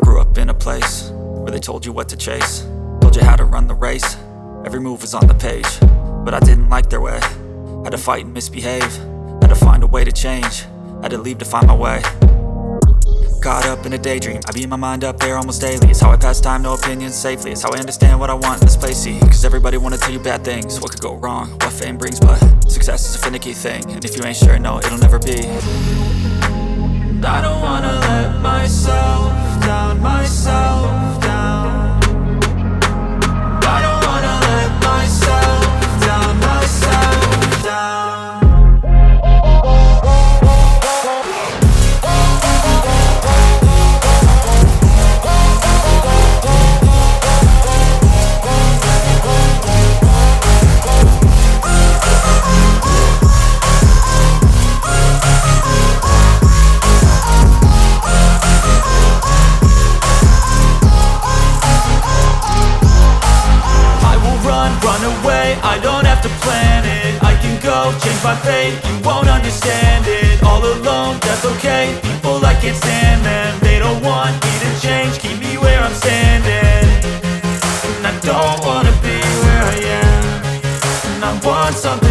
grew up in a place where they told you what to chase, told you how to run the race. Every move was on the page, but I didn't like their way. Had to fight and misbehave, had to find a way to change, had to leave to find my way. Caught up in a daydream, I beat my mind up there almost daily. It's how I pass time, no opinions safely. It's how I understand what I want in this place, see. Cause everybody wanna tell you bad things, what could go wrong, what fame brings. But success is a finicky thing, and if you ain't sure, no, it'll never be. I don't wanna let myself down, myself down. I don't wanna let myself down, myself down. Run away, I don't have to plan it. I can go, change my fate, you won't understand it. All alone, that's okay, people I can't stand them. They don't want me to change, keep me where I'm standing. And I don't wanna be where I am, and I want something